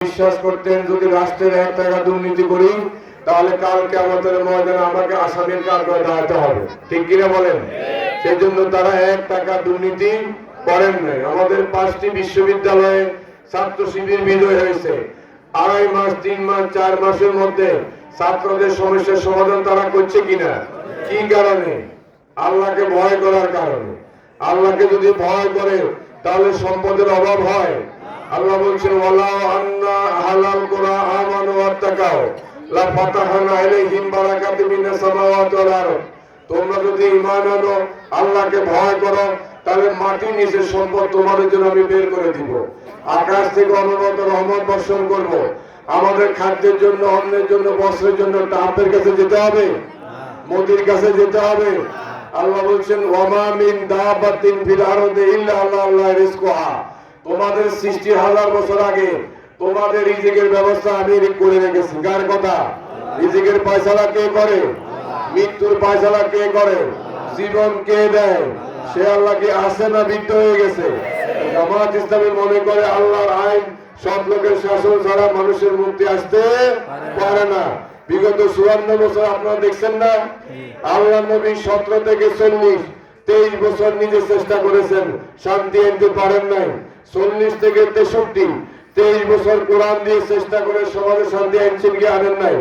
বিশ্বাস করতেন যদি রাষ্ট্রের 1 টাকা দুর্নীতি করি তাহলে কাল কিয়ামতের ময়দানে আমাকে আসামির কাঠগড়ায় দাঁড়াতে হবে, ঠিক কিনা বলেন? সেজন্য তারা 1 টাকা দুর্নীতি করেন নাই। আমাদের 5টি বিশ্ববিদ্যালয়ে ছাত্র শিবির বিজয় হয়েছে। 2.5 মাস 3 মাস 4 মাসের মধ্যে ছাত্রদের সমস্যার সমাধান তারা করছে কিনা? কি কারণে? আল্লাহকে ভয় করার কারণে। আল্লাহকে যদি ভয় করে তাহলে সম্পদের অভাব হয়? আল্লাহ বলছেন ওয়ালা আন্না হালাল কুরা আমানু ওয়াত্তাকাও লা ফাতাহনা আলাইহিম বারাকাতিন মিনাস সামাওয়াতি ওয়াল আরদ। তোমরা যদি ঈমান আনো, আল্লাহকে ভয় করো, তাহলে মাটির নিচে সম্পদ তোমাদের জন্য আমি বের করে দিব। আকাশ থেকে অনবরত রহমত বর্ষণ করব। আমাদের খাদ্যের জন্য, অন্নের জন্য, বস্ত্রের জন্য আপনার কাছে যেতে হবে, মোদির কাছে যেতে হবে। আল্লাহ বলছেন ওয়ামা মিন দাবাতিন ফিল আরদি ইল্লা আল্লাহ রিজকুহা। তোমাদের সৃষ্টির 1000 বছর আগে তোমাদের রিজিকের ব্যবস্থা আমি করে রেখেছি। কার কথা? রিজিকের ফয়সালা কে করে? মৃত্যুর ফয়সালা কে করে? জীবন কে দেয়? সে আল্লাহ কি আছে না বৃদ্ধ হয়ে গেছে? জামাত ইসলামী মনে করে আল্লাহর আইন সব লোকের শাসন ছাড়া মানুষের মুক্তি আসতে পারে না। বিগত 54 বছর আপনারা দেখছেন না, আল্লাহ নবী 17 থেকে 40 23 বছর নিজে চেষ্টা করেছেন, শান্তি আনতে পারেন নাই। 40 থেকে 63 23 বছর কোরআন দিয়ে চেষ্টা করে সমাজে শান্তি আনছেন কি আনেন নাই?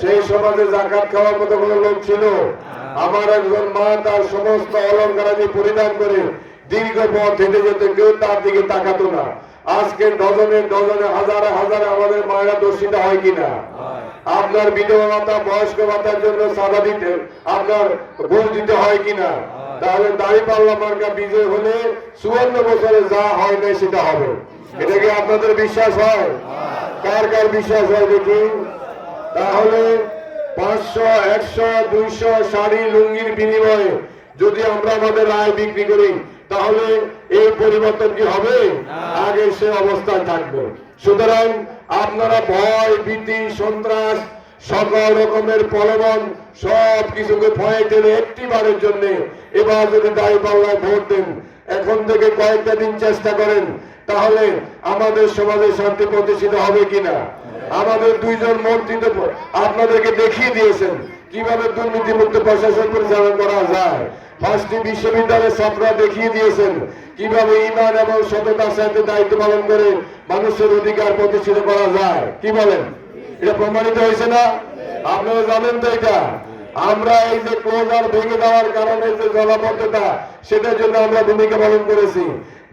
সেই সমাজে যাকাত খাওয়ার মতো কোনো লোক ছিল? আমার একজন মা তার সমস্ত অলংকারাদি পরিধান করে দীর্ঘ পথ হেঁটে যেত, কেউ তার দিকে তাকাতো না। আজকে ডজনে ডজনে হাজারে হাজারে আমাদের মায়েরা দর্শিত হয় কিনা? আপনার বিধবা ভাতা, বয়স্ক ভাতার জন্য সাদা দিতে আপনার ঘুষ দিতে হয় কিনা? তাহলে দাঁড়িপাল্লা মার্কা বিজয় হলে 54 বছরে যা হয় না সেটা হবে। এটা কি আপনাদের বিশ্বাস হয়? কার কার বিশ্বাস হয় দেখি? তাহলে 500 100 200 শাড়ি লুঙ্গির বিনিময়ে যদি আমরা আমাদের রায় বিক্রি করি তাহলে এই পরিবর্তন কি হবে? আগে সে অবস্থায় থাকবে। সুতরাং আপনারা ভয়, ভীতি, সন্ত্রাস, সকল রকমের প্রলোভন সব কিছুকে ভয় টেনে একটিবারের জন্য এবার যদি দাঁড়িপাল্লায় ভোট দেন, এখন থেকে কয়েকটা দিন চেষ্টা করেন, তাহলে আমাদের সমাজে শান্তি প্রতিষ্ঠিত হবে কিনা? আমাদের 2 জন মন্ত্রী তো আপনাদেরকে দেখিয়ে দিয়েছেন কিভাবে দুর্নীতিমুক্ত প্রশাসন পরিচালনা করা যায়। 5টি বিশ্ববিদ্যালয়ের ছাত্ররা দেখিয়ে দিয়েছেন কিভাবে ঈমান এবং সততার সাথে দায়িত্ব পালন করে মানুষের অধিকার প্রতিষ্ঠিত করা যায়। কি বলেন? এটা প্রমাণিত হয়েছে না? আপনারা জানেন তো এটা। আমরা এই যে ক্লোজার ভেঙে দেওয়ার কারণে যে জলাবদ্ধতা, সেটার জন্য আমরা ভূমিকা পালন করেছি।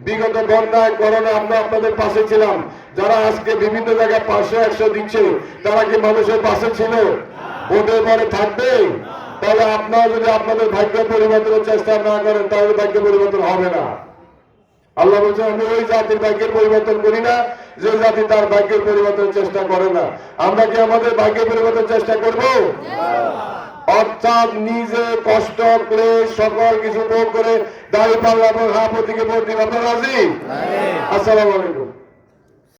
বিগত বন্যায়, করোনা আমরা আপনাদের পাশে ছিলাম। যারা আজকে বিভিন্ন জায়গায় 500 100 দিচ্ছে, তারা কি মানুষের পাশে ছিল? ভোটের পরে থাকবে? তাহলে আপনারা যদি আপনাদের ভাগ্য পরিবর্তনের চেষ্টা না করেন তাহলে ভাগ্য পরিবর্তন হবে না। আল্লাহ বলছেন আমি ওই জাতির ভাগ্যের পরিবর্তন করি না যে জাতি তার ভাগ্যের পরিবর্তনের চেষ্টা করে না। আমরা কি আমাদের ভাগ্যের পরিবর্তন চেষ্টা করব? অর্থাৎ নিজে কষ্ট করে সকল কিছু ভোগ করে দাঁড়িপাল্লা এবং হাফতিকে ভোট দিন। আপনারা রাজি? আসসালামু আলাইকুম।